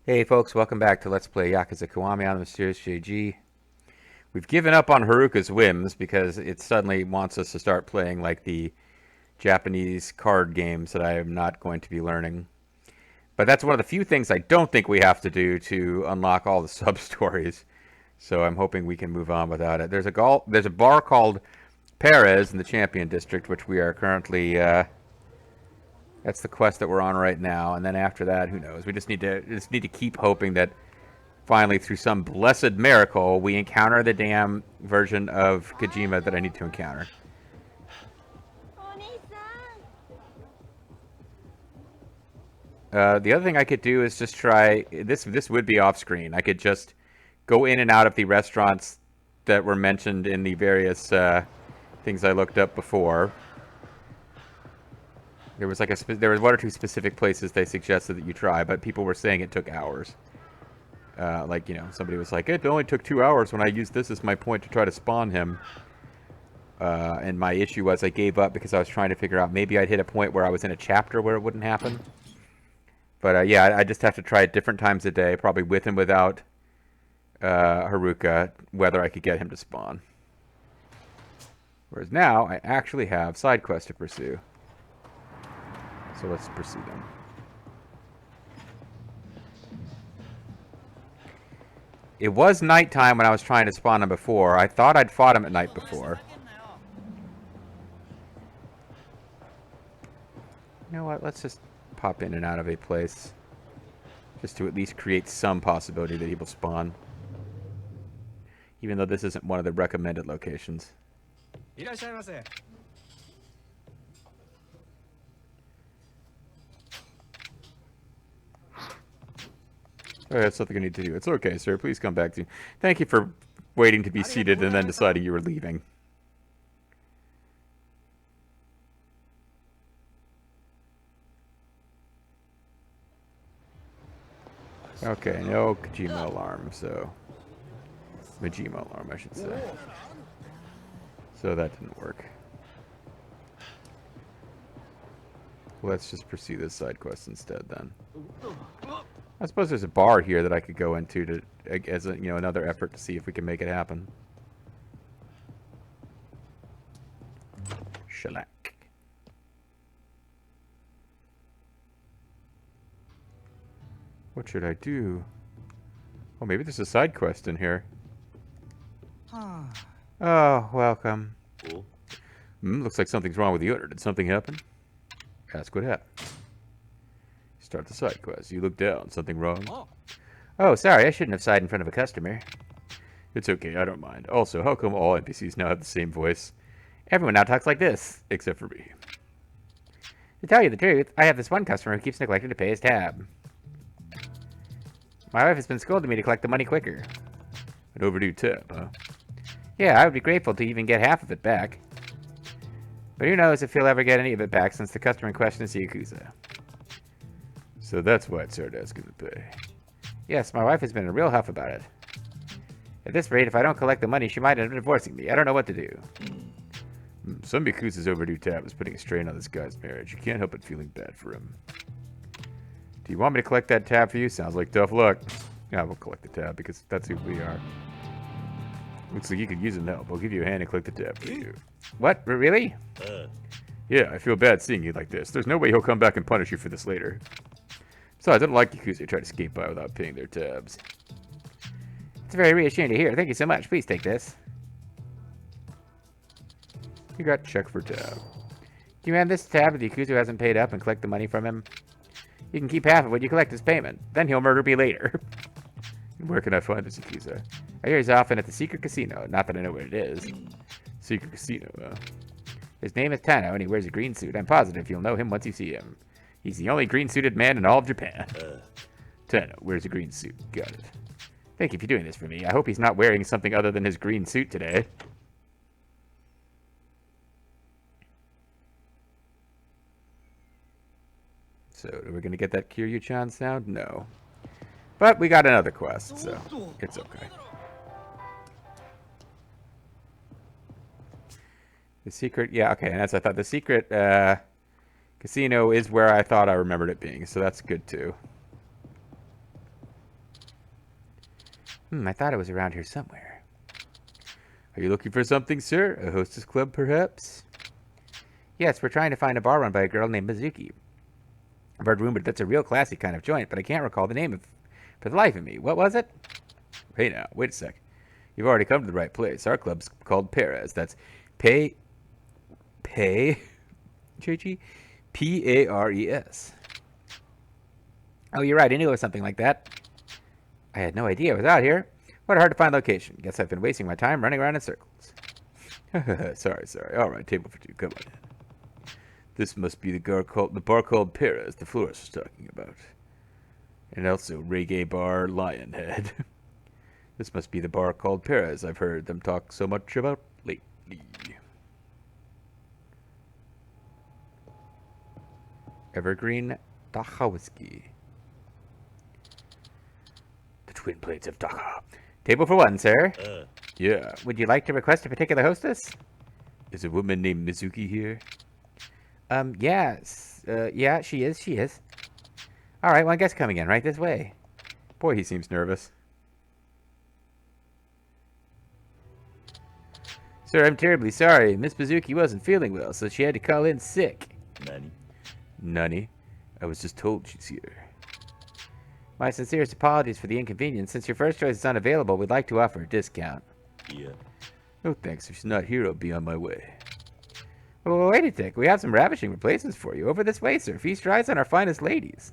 Hey folks, welcome back to Let's Play Yakuza Kiwami on the Mysterious JG. We've given up on Haruka's whims because it suddenly wants us to start playing like the Japanese card games that I am not going to be learning. But that's one of the few things I don't think we have to do to unlock all the sub-stories. So I'm hoping we can move on without it. There's a bar called Perez in the Champion District, which we are currently that's the quest that we're on right now, and then after that, who knows? We just need to keep hoping that finally, through some blessed miracle, we encounter the damn version of Kojima that I need to encounter. The other thing I could do is just try this. This would be off screen. I could just go in and out of the restaurants that were mentioned in the various things I looked up before. There was there was one or two specific places they suggested that you try, but people were saying it took hours. Somebody was like, it only took 2 hours when I used this as my point to try to spawn him. And my issue was I gave up because I was trying to figure out maybe I'd hit a point where I was in a chapter where it wouldn't happen. But yeah, I just have to try it different times a day, probably with and without Haruka, whether I could get him to spawn. Whereas now, I actually have side quests to pursue. So let's pursue them. It was nighttime when I was trying to spawn him before. I thought I'd fought him at night before. You know what? Let's just pop in and out of a place. Just to at least create some possibility that he will spawn. Even though this isn't one of the recommended locations. Oh, that's something I need to do. It's okay, sir. Please come back to me. Thank you for waiting to be seated and then deciding you were leaving. Okay, no Kojima alarm, so... Majima alarm, I should say. So that didn't work. Let's just pursue this side quest instead, then. I suppose there's a bar here that I could go into to, as a, another effort to see if we can make it happen. Shellac. What should I do? Oh, maybe there's a side quest in here. Oh, welcome. Looks like something's wrong with the order. Did something happen? Ask what happened. Start the side quest. You look down. Something wrong? Oh, sorry. I shouldn't have sighed in front of a customer. It's okay. I don't mind. Also, how come all NPCs now have the same voice? Everyone now talks like this, except for me. To tell you the truth, I have this one customer who keeps neglecting to pay his tab. My wife has been scolding me to collect the money quicker. An overdue tab, huh? Yeah, I would be grateful to even get half of it back. But who knows if he'll ever get any of it back since the customer in question is Yakuza. So that's why it started asking to pay. Yes, my wife has been in a real huff about it. At this rate, if I don't collect the money, she might end up divorcing me. I don't know what to do. Some Yakuza's overdue tab is putting a strain on this guy's marriage. You can't help but feeling bad for him. Do you want me to collect that tab for you? Sounds like tough luck. Yeah, we'll collect the tab because that's who we are. Looks like you could use some help. I'll give you a hand and collect the tab for you. What? Really? Yeah, I feel bad seeing you like this. There's no way he'll come back and punish you for this later. Besides, I don't like Yakuza who try to skate by without paying their tabs. It's very reassuring to hear. Thank you so much. Please take this. You got check for tab. Can you hand this tab to the Yakuza who hasn't paid up and collect the money from him? You can keep half of what you collect as payment. Then he'll murder me later. Where can I find this Yakuza? I hear he's often at the secret casino. Not that I know where it is. Secret casino, His name is Tano, and he wears a green suit. I'm positive you'll know him once you see him. He's the only green-suited man in all of Japan. Tano wears a green suit. Got it. Thank you for doing this for me. I hope he's not wearing something other than his green suit today. So, are we going to get that Kiryu-chan sound? No. But we got another quest, so it's okay. The secret, yeah, okay, and as I thought, the secret casino is where I thought I remembered it being, so that's good too. I thought it was around here somewhere. Are you looking for something, sir? A hostess club, perhaps? Yes, we're trying to find a bar run by a girl named Mizuki. I've heard rumored that's a real classy kind of joint, but I can't recall the name for the life of me. What was it? Hey now, wait a sec. You've already come to the right place. Our club's called Perez. That's JG? Pares. Oh, you're right. I knew it was something like that. I had no idea it was out here. What a hard-to-find location. Guess I've been wasting my time running around in circles. Sorry. All right, table for two. Come on in. This must be the bar called Perez the florist was talking about. And also Reggae Bar Lionhead. This must be the bar called Perez I've heard them talk so much about lately. Evergreen Dachau whiskey. The twin plates of Dachau. Table for one, sir. Yeah. Would you like to request a particular hostess? Is a woman named Mizuki here? Yes. Yeah, she is. All right, one guest coming in, right this way. Boy, he seems nervous. Sir, I'm terribly sorry. Miss Mizuki wasn't feeling well, so she had to call in sick. Nani? I was just told she's here. My sincerest apologies for the inconvenience. Since your first choice is unavailable, we'd like to offer a discount. Yeah. No thanks. If she's not here, I'll be on my way. Well, wait a tick. We have some ravishing replacements for you. Over this way, sir. Feast your eyes on our finest ladies.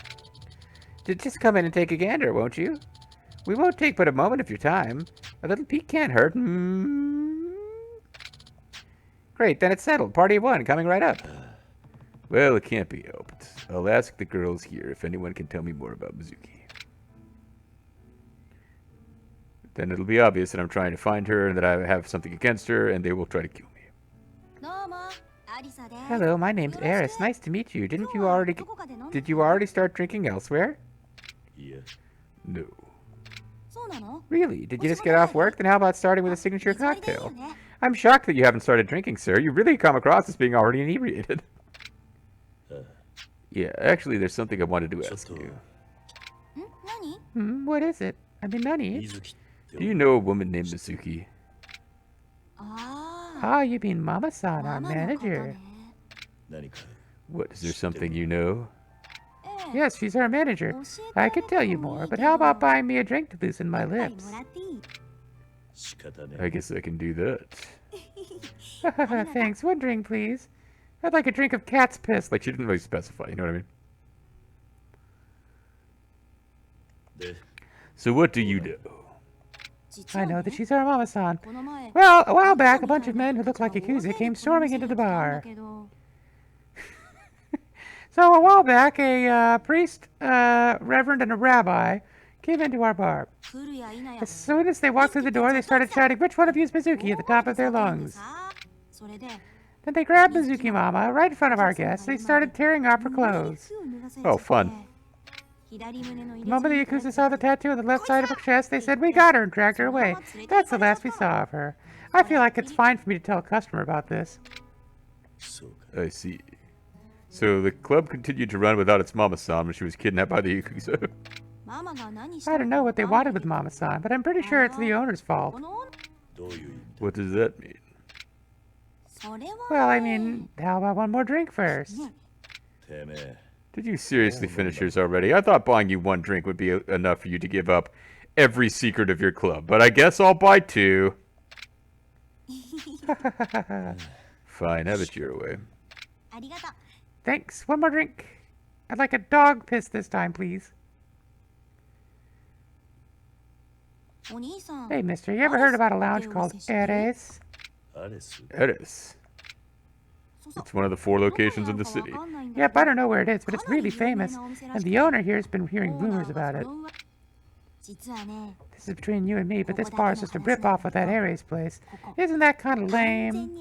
Just come in and take a gander, won't you? We won't take but a moment of your time. A little peek can't hurt. Great, then it's settled. Party of one, coming right up. Well, it can't be helped. I'll ask the girls here if anyone can tell me more about Mizuki. Then it'll be obvious that I'm trying to find her and that I have something against her, and they will try to kill me. Hello, my name's Eris. Nice to meet you. Did you already start drinking elsewhere? Yeah. No. Really? Did you just get off work? Then how about starting with a signature cocktail? I'm shocked that you haven't started drinking, sir. You really come across as being already inebriated. Yeah, actually, there's something I wanted to ask you. What is it? I mean, nani? Do you know a woman named Mizuki? Ah, you mean Mama-san, our manager. What, is there something you know? Yes, she's our manager. I could tell you more, but how about buying me a drink to loosen my lips? I guess I can do that. Thanks. One drink, please. I'd like a drink of cat's piss. Like, she didn't really specify, you know what I mean? So what do you do? I know that she's our Mama-san. Well, a while back, a bunch of men who looked like Yakuza came storming into the bar. So a while back, a priest, reverend, and a rabbi came into our bar. As soon as they walked through the door, they started shouting, "Which one of you is Mizuki?" at the top of their lungs. Then they grabbed Mizuki Mama right in front of our guests. They started tearing off her clothes. Oh, fun. The moment the Yakuza saw the tattoo on the left side of her chest, they said, "We got her," and dragged her away. That's the last we saw of her. I feel like it's fine for me to tell a customer about this. I see. So the club continued to run without its Mama-san when she was kidnapped by the Yakuza. I don't know what they wanted with Mama-san, but I'm pretty sure it's the owner's fault. What does that mean? Well, I mean, how about one more drink first? Did you seriously finish yours already? I thought buying you one drink would be enough for you to give up every secret of your club, but I guess I'll buy two. Fine, have it your way. Thanks. One more drink. I'd like a dog piss this time, please. Hey, mister, you ever heard about a lounge called Eres? Eres? It's one of the 4 locations in the city. Yep, I don't know where it is, but it's really famous, and the owner here has been hearing rumors about it. This is between you and me, but this bar is just a rip-off of that Ares place. Isn't that kind of lame?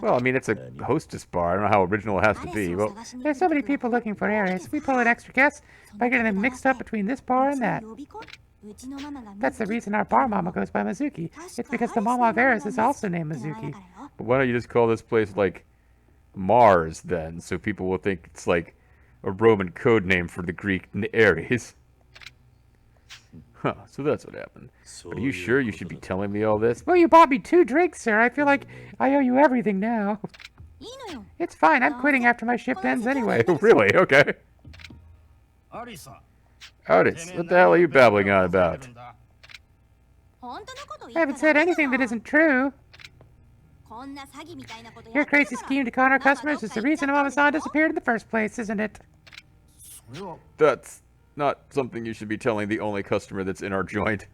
Well, I mean, it's a hostess bar. I don't know how original it has to be. Well, there's so many people looking for Ares. We pull in extra guests by getting them mixed up between this bar and that. That's the reason our bar mama goes by Mizuki. It's because the mama of Ares is also named Mizuki. But why don't you just call this place, like, Mars, then? So people will think it's, like, a Roman code name for the Greek Ares. Huh, so that's what happened. But are you sure you should be telling me all this? Well, you bought me 2 drinks, sir. I feel like I owe you everything now. It's fine. I'm quitting after my shift ends anyway. Really? Okay. Otis, what the hell are you babbling on about? I haven't said anything that isn't true. Your crazy scheme to con our customers is the reason Mama-san disappeared in the first place, isn't it? That's not something you should be telling the only customer that's in our joint.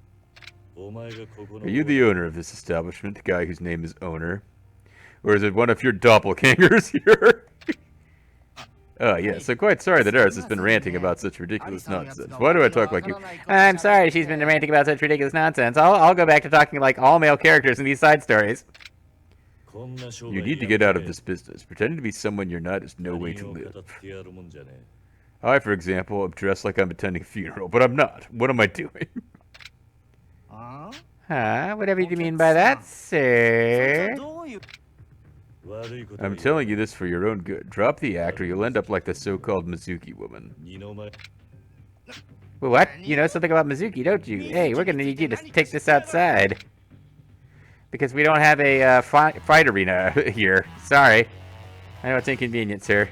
Are you the owner of this establishment, the guy whose name is Owner? Or is it one of your doppelgangers here? Yeah, so quite sorry that Eris has been ranting about such ridiculous nonsense. Why do I talk like you? I'm sorry she's been ranting about such ridiculous nonsense. I'll go back to talking like all male characters in these side stories. You need to get out of this business. Pretending to be someone you're not is no way to live. I, for example, am dressed like I'm attending a funeral, but I'm not. What am I doing? Huh? Whatever do you mean by that, sir? I'm telling you this for your own good. Drop the act or you'll end up like the so-called Mizuki woman. Well, what? You know something about Mizuki, don't you? Hey, we're gonna need you to take this outside. Because we don't have a fight arena here. Sorry. I know it's inconvenient, sir.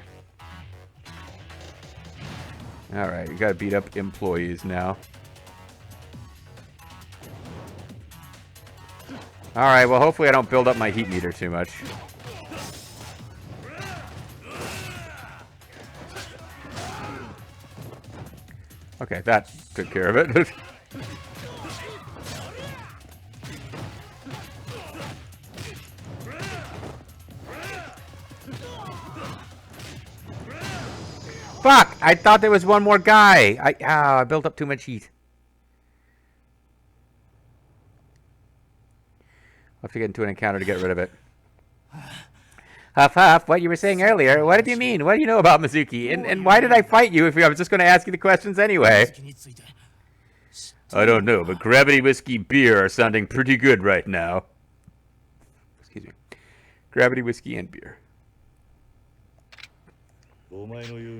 Alright, we gotta beat up employees now. Alright, well hopefully I don't build up my heat meter too much. Okay, that took care of it. Fuck! I thought there was one more guy. I built up too much heat. I'll have to get into an encounter to get rid of it. Huff Huff, what you were saying earlier, what do you mean? What do you know about Mizuki? And why did I fight you if I was just going to ask you the questions anyway? I don't know, but Gravity Whiskey Beer are sounding pretty good right now. Excuse me. Gravity Whiskey and Beer.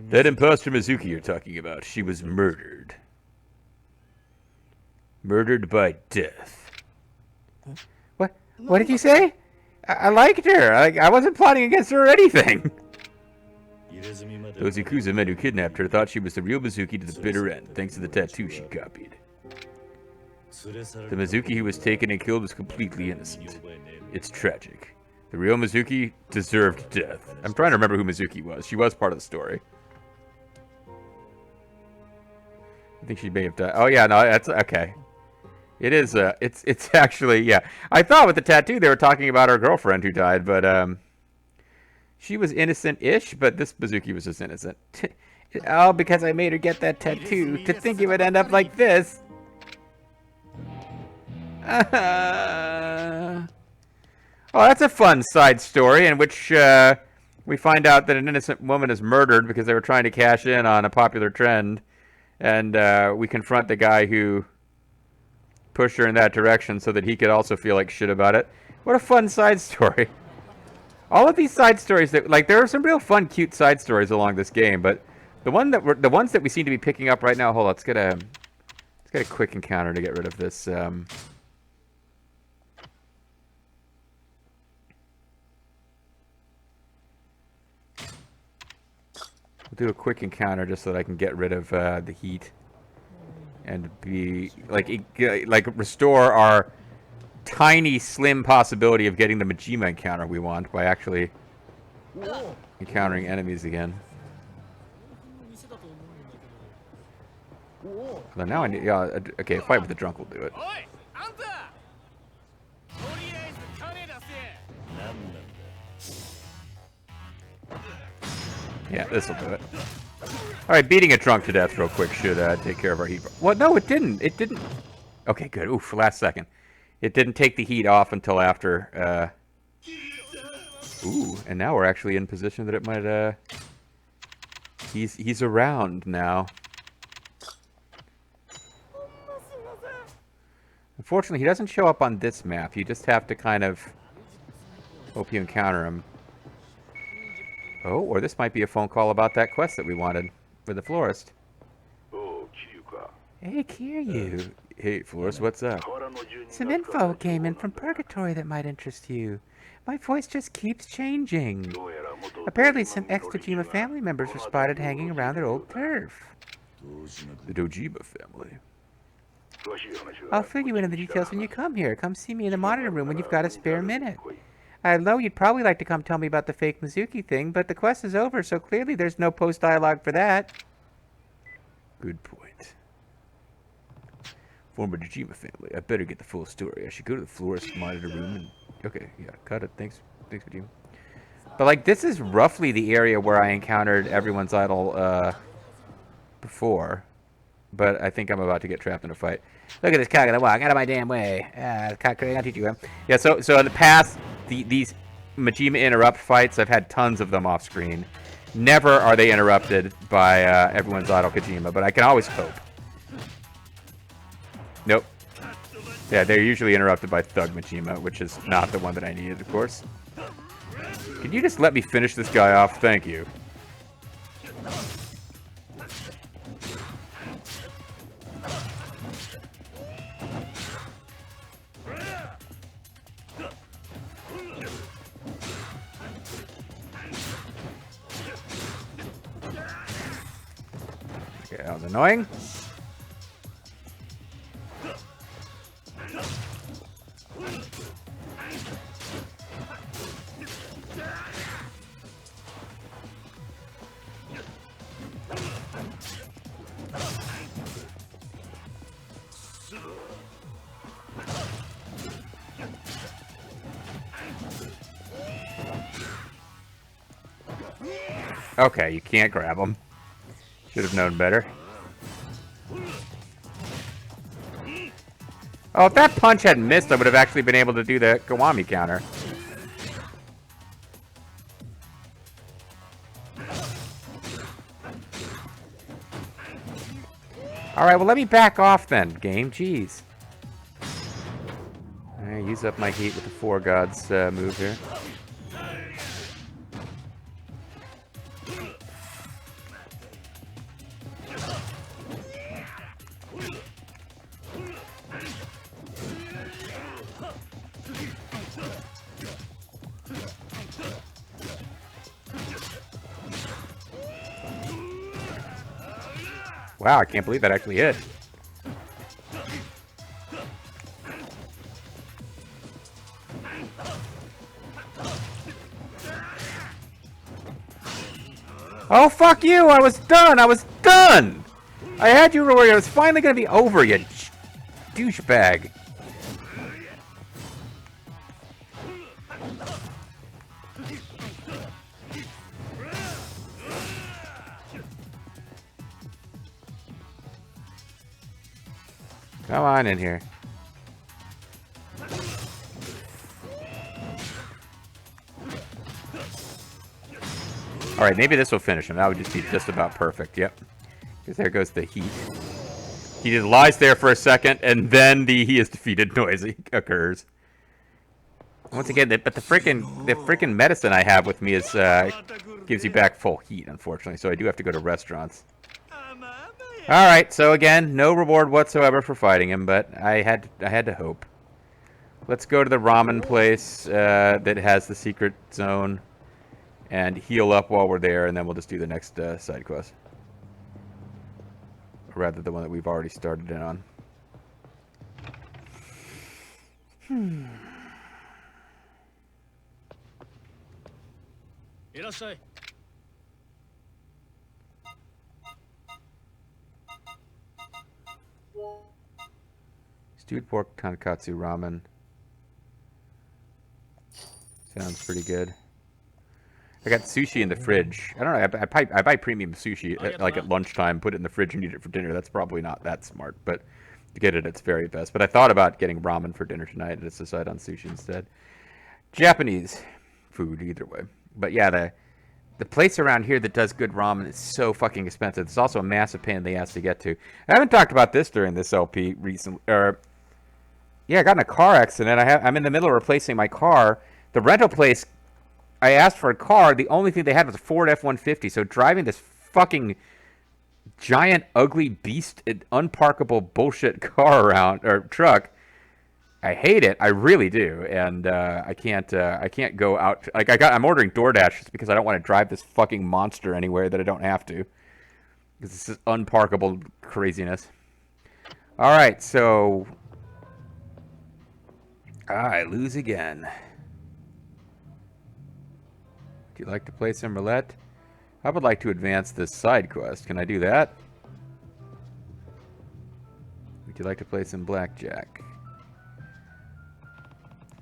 That imposter Mizuki you're talking about, she was murdered. Murdered by death. What? What did you say? I liked her. I wasn't plotting against her or anything. Those Yakuza men who kidnapped her thought she was the real Mizuki to the bitter end, thanks to the tattoo she copied. The Mizuki who was taken and killed was completely innocent. It's tragic. The real Mizuki deserved death. I'm trying to remember who Mizuki was. She was part of the story. I think she may have died. Oh yeah, no, that's okay. It is. It's actually, yeah. I thought with the tattoo they were talking about her girlfriend who died, but she was innocent-ish. But this Mizuki was just innocent. All because I made her get that tattoo. To think it would end up like this. Oh, that's a fun side story in which we find out that an innocent woman is murdered because they were trying to cash in on a popular trend, and we confront the guy who pushed her in that direction so that he could also feel like shit about it. What a fun side story. All of these side stories that, like, there are some real fun, cute side stories along this game, but the ones that we seem to be picking up right now. Hold on, let's get a quick encounter to get rid of this. We'll do a quick encounter just so that I can get rid of the heat and be like restore our tiny, slim possibility of getting the Majima encounter we want by actually encountering enemies again. Although now I need, okay, a fight with the drunk will do it. Yeah, this'll do it. Alright, beating a drunk to death real quick should take care of our heat. Well, no, it didn't. It didn't. Okay, good. Oof, last second. It didn't take the heat off until after. Ooh, and now we're actually in position that it might. He's around now. Unfortunately, he doesn't show up on this map. You just have to kind of hope you encounter him. Oh, or this might be a phone call about that quest that we wanted with the florist. Oh, Kiryuka. Hey, Kiryu. Hey, Forrest, what's up? Some info came in from Purgatory that might interest you. My voice just keeps changing. Apparently, some ex-Dojima family members were spotted hanging around their old turf. The Dojima family. I'll fill you in on the details when you come here. Come see me in the monitor room when you've got a spare minute. I know you'd probably like to come tell me about the fake Mizuki thing, but the quest is over, so clearly there's no post-dialogue for that. Good point. Former Dojima family. I better get the full story. I should go to the florist monitor room and... Okay, yeah, cut it. Thanks, Dojima. But, like, this is roughly the area where I encountered Everyone's Idol, before. But I think I'm about to get trapped in a fight. Look at this cock in the walk. Out of my damn way. Cock, I'll teach you him. Yeah, so in the past, these Majima Interrupt fights, I've had tons of them off screen. Never are they interrupted by Everyone's Idol Kojima, but I can always hope. Nope. Yeah, they're usually interrupted by Thug Majima, which is not the one that I needed, of course. Can you just let me finish this guy off? Thank you. Okay, that was annoying. Okay, you can't grab him. Should have known better. Oh, if that punch hadn't missed, I would have actually been able to do the Kiwami counter. Alright, well let me back off then, game. Jeez. Alright, use up my heat with the Four Gods move here. Wow, I can't believe that actually hit. Oh, fuck you! I was done! I was done! I had you where it was finally gonna be over, you douchebag. Come on in here. Alright, maybe this will finish him. That would just be just about perfect. Yep. Because there goes the heat. He just lies there for a second, and then the he is defeated noise occurs. Once again, but the freaking medicine I have with me is gives you back full heat, unfortunately. So I do have to go to restaurants. Alright, so again, no reward whatsoever for fighting him, but I had to hope. Let's go to the ramen place that has the secret zone and heal up while we're there, and then we'll just do the next side quest. Or rather, the one that we've already started in on. Stewed pork tonkatsu ramen. Sounds pretty good. I got sushi in the fridge. I don't know. I buy premium sushi at lunchtime, put it in the fridge, and eat it for dinner. That's probably not that smart, but to get it, it's very best. But I thought about getting ramen for dinner tonight, and just decided on sushi instead. Japanese food, either way. But yeah, the place around here that does good ramen is so fucking expensive. It's also a massive pain in the ass to get to. I haven't talked about this during this LP recently. Yeah, I got in a car accident. I'm in the middle of replacing my car. The rental place, I asked for a car. The only thing they had was a Ford F-150. So driving this fucking giant, ugly beast, unparkable bullshit car around, or truck. I hate it. I really do. And I can't go out. Like, I'm ordering DoorDash just because I don't want to drive this fucking monster anywhere that I don't have to. Because this is unparkable craziness. All right, so I lose again. Do you like to play some roulette? I would like to advance this side quest. Can I do that? Would you like to play some blackjack?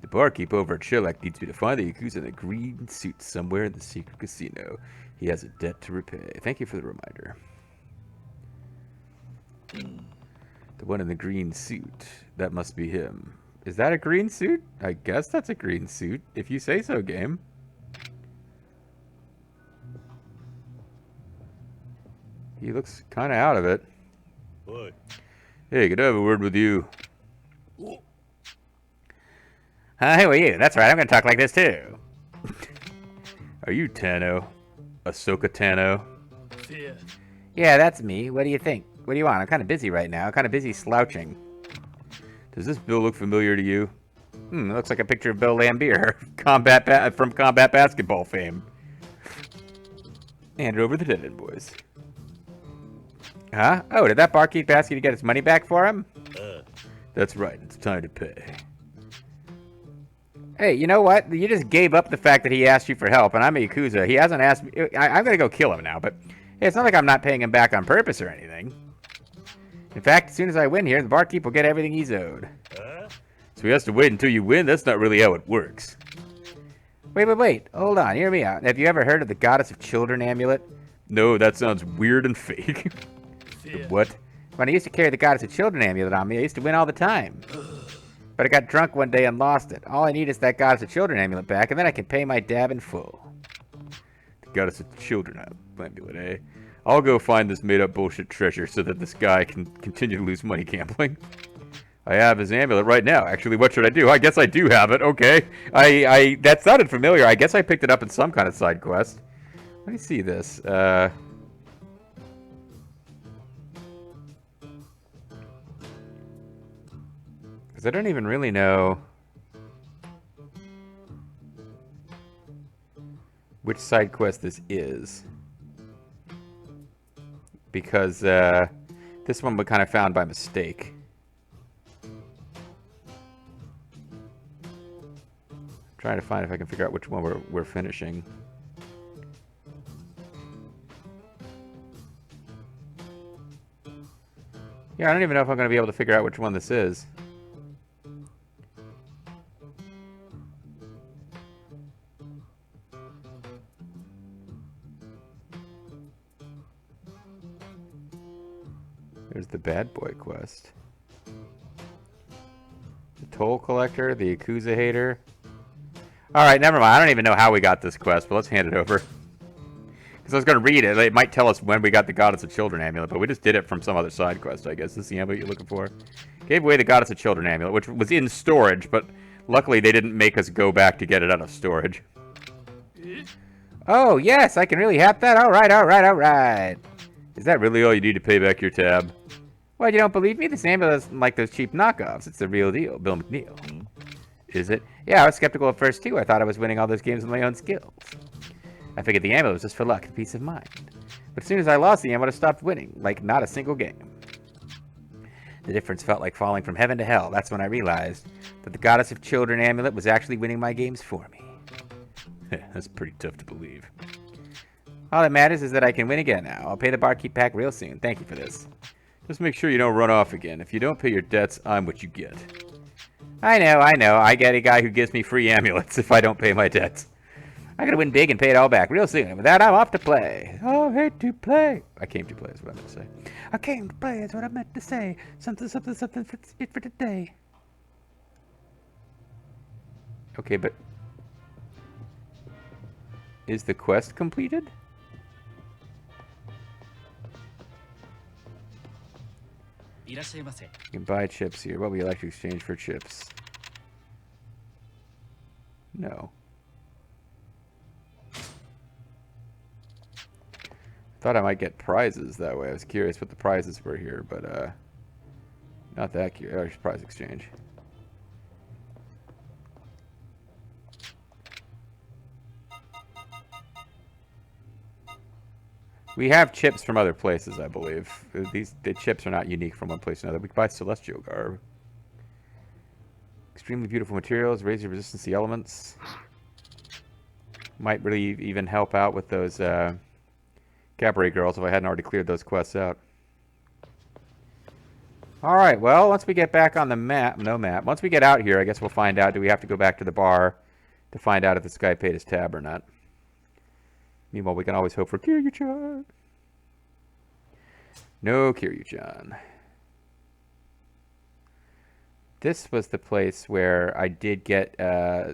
The barkeep over at Sherlock needs me to find the Yakuza in a green suit somewhere in the secret casino. He has a debt to repay. Thank you for the reminder. The one in the green suit. That must be him. Is that a green suit? I guess that's a green suit. If you say so, game. He looks kind of out of it. Boy. Hey, could I have a word with you? Hi, who are you? That's right, I'm going to talk like this too. Are you Tano? Ahsoka Tano? Yeah, that's me. What do you think? What do you want? I'm kind of busy right now. I'm kind of busy slouching. Does this bill look familiar to you? It looks like a picture of Bill Lambier from combat basketball fame. Hand it over the dead boys. Huh? Oh, did that barkeep ask you to get his money back for him? That's right. It's time to pay. Hey, you know what? You just gave up the fact that he asked you for help, and I'm a Yakuza. He hasn't asked me. I'm going to go kill him now, but hey, it's not like I'm not paying him back on purpose or anything. In fact, as soon as I win here, the barkeep will get everything he's owed. So he has to wait until you win? That's not really how it works. Wait. Hold on. Hear me out. Have you ever heard of the Goddess of Children amulet? No, that sounds weird and fake. What? When I used to carry the Goddess of Children amulet on me, I used to win all the time. But I got drunk one day and lost it. All I need is that Goddess of Children amulet back, and then I can pay my dab in full. The Goddess of Children amulet, eh? I'll go find this made-up bullshit treasure so that this guy can continue to lose money gambling. I have his amulet right now. Actually, what should I do? I guess I do have it. Okay. That sounded familiar. I guess I picked it up in some kind of side quest. Let me see this. Because I don't even really know which side quest this is. Because this one we kind of found by mistake. Trying to find if I can figure out which one we're finishing. Yeah, I don't even know if I'm going to be able to figure out which one this is. There's the bad boy quest. The toll collector, the Yakuza hater. Alright, never mind. I don't even know how we got this quest, but let's hand it over. Because I was going to read it. It might tell us when we got the Goddess of Children amulet, but we just did it from some other side quest, I guess. This is the amulet you're looking for. Gave away the Goddess of Children amulet, which was in storage, but luckily they didn't make us go back to get it out of storage. Oh, yes, I can really have that. Alright. Is that really all you need to pay back your tab? Well, you don't believe me? This amulet isn't like those cheap knockoffs. It's the real deal. Bill McNeil. Is it? Yeah, I was skeptical at first, too. I thought I was winning all those games with my own skills. I figured the amulet was just for luck and peace of mind. But as soon as I lost the amulet, I stopped winning. Like, not a single game. The difference felt like falling from heaven to hell. That's when I realized that the Goddess of Children amulet was actually winning my games for me. That's pretty tough to believe. All that matters is that I can win again now. I'll pay the barkeep back real soon. Thank you for this. Just make sure you don't run off again. If you don't pay your debts, I'm what you get. I know. I get a guy who gives me free amulets if I don't pay my debts. I gotta win big and pay it all back real soon. And with that, I'm off to play. Oh, I hate to play. I came to play is what I meant to say. I came to play is what I meant to say. Something for it for today. Okay, but is the quest completed? You can buy chips here. What would you like to exchange for chips? No. Thought I might get prizes that way. I was curious what the prizes were here, but not that curious. Oh, prize exchange. We have chips from other places, I believe. The chips are not unique from one place to another. We can buy celestial garb. Extremely beautiful materials, raise your resistance to elements. Might really even help out with those cabaret girls if I hadn't already cleared those quests out. Alright, well, once we get back on the map, no map, once we get out here, I guess we'll find out, do we have to go back to the bar to find out if this guy paid his tab or not. Meanwhile, we can always hope for Kiryu-chan. No Kiryu-chan. This was the place where I did get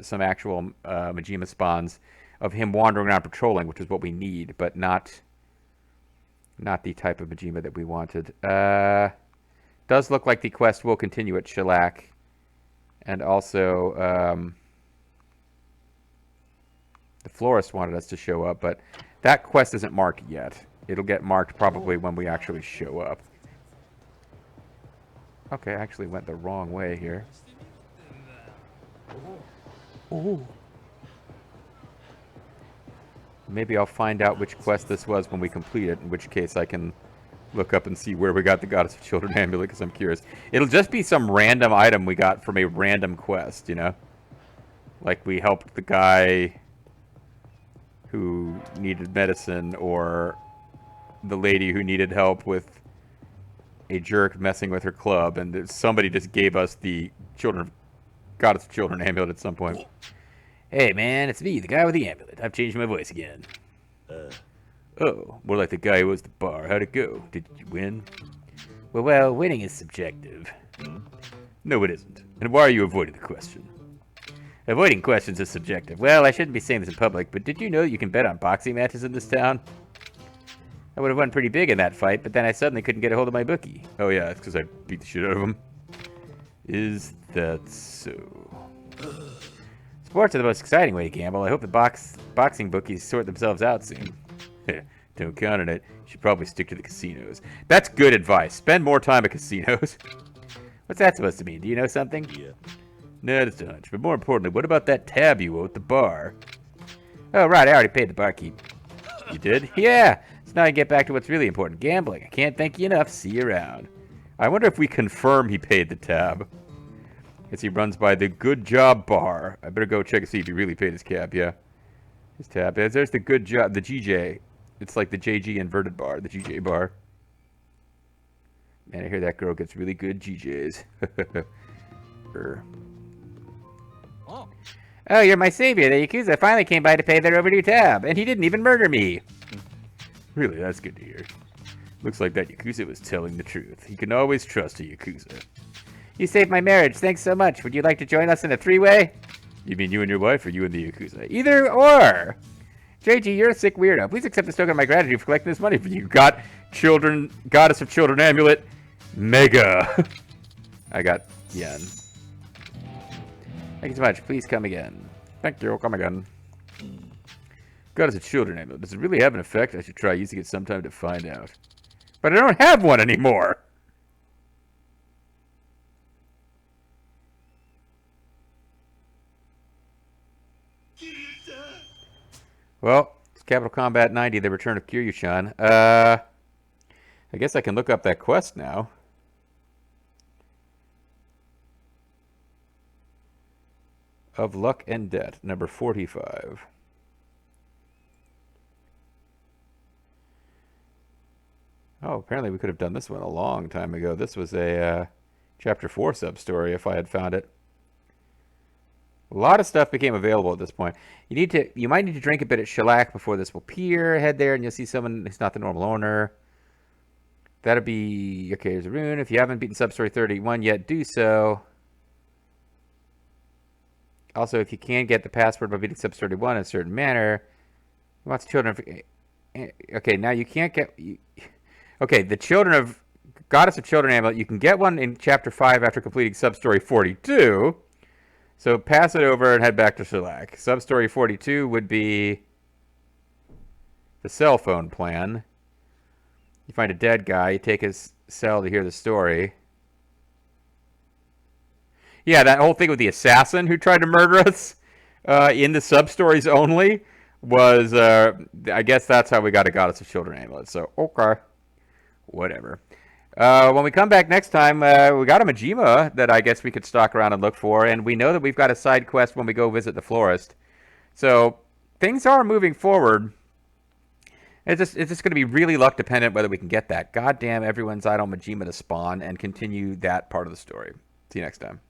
some actual Majima spawns of him wandering around patrolling, which is what we need, but not the type of Majima that we wanted. Does look like the quest will continue at Shellac. And also, the florist wanted us to show up, but that quest isn't marked yet. It'll get marked probably when we actually show up. Okay, I actually went the wrong way here. Ooh. Maybe I'll find out which quest this was when we complete it, in which case I can look up and see where we got the Goddess of Children amulet, because I'm curious. It'll just be some random item we got from a random quest, you know? Like we helped the guy who needed medicine, or the lady who needed help with a jerk messing with her club, and somebody just gave us the Goddess of Children amulet at some point. Hey man, it's me, the guy with the amulet. I've changed my voice again. Oh, more like the guy who was the bar. How'd it go? Did you win? Well, winning is subjective. No, it isn't. And why are you avoiding the question? Avoiding questions is subjective. Well, I shouldn't be saying this in public, but did you know you can bet on boxing matches in this town? I would have won pretty big in that fight, but then I suddenly couldn't get a hold of my bookie. Oh yeah, it's because I beat the shit out of him. Is that so? Sports are the most exciting way to gamble. I hope the boxing bookies sort themselves out soon. Don't count on it. You should probably stick to the casinos. That's good advice. Spend more time at casinos. What's that supposed to mean? Do you know something? Yeah. No, just a hunch. But more importantly, what about that tab you owe at the bar? Oh, right. I already paid the barkeep. You did? Yeah. So now I get back to what's really important. Gambling. I can't thank you enough. See you around. I wonder if we confirm he paid the tab. Guess he runs by the Good Job Bar. I better go check and see if he really paid his tab. Yeah. His tab. There's the Good Job. The GJ. It's like the JG inverted bar. The GJ bar. Man, I hear that girl gets really good GJs. Oh, you're my savior. The Yakuza finally came by to pay their overdue tab, and he didn't even murder me. Really, that's good to hear. Looks like that Yakuza was telling the truth. You can always trust a Yakuza. You saved my marriage. Thanks so much. Would you like to join us in a three-way? You mean you and your wife, or you and the Yakuza? Either or. JG, you're a sick weirdo. Please accept this token of my gratitude for collecting this money for you. Goddess of Children amulet. Mega. I got yen. Thank you so much. Please come again. Thank you. Come again. Goddess of Children amulet. Does it really have an effect? I should try using it sometime to find out. But I don't have one anymore. Well, it's Capital Combat 90, the return of Kiryu-chan. I guess I can look up that quest now. Of Luck and Debt, number 45. Oh, apparently we could have done this one a long time ago. This was a Chapter 4 sub-story if I had found it. A lot of stuff became available at this point. You might need to drink a bit at Shellac before this will appear. Head there and you'll see someone who's not the normal owner. That'll be... Okay, there's a rune. If you haven't beaten Sub-Story 31 yet, do so. Also, if you can get the password by beating Sub-Story 31 in a certain manner... Wants children... Okay, now you can't get... Okay, the Children of... Goddess of Children amulet, you can get one in Chapter 5 after completing Sub-Story 42... So pass it over and head back to Shellac. Sub-story 42 would be the cell phone plan. You find a dead guy. You take his cell to hear the story. Yeah, that whole thing with the assassin who tried to murder us in the sub-stories only was, I guess that's how we got a Goddess of Children amulet. So, okay. Whatever. When we come back next time, we got a Majima that I guess we could stalk around and look for, and we know that we've got a side quest when we go visit the florist. So, things are moving forward. It's just going to be really luck dependent whether we can get that goddamn everyone's eyed on Majima to spawn and continue that part of the story. See you next time.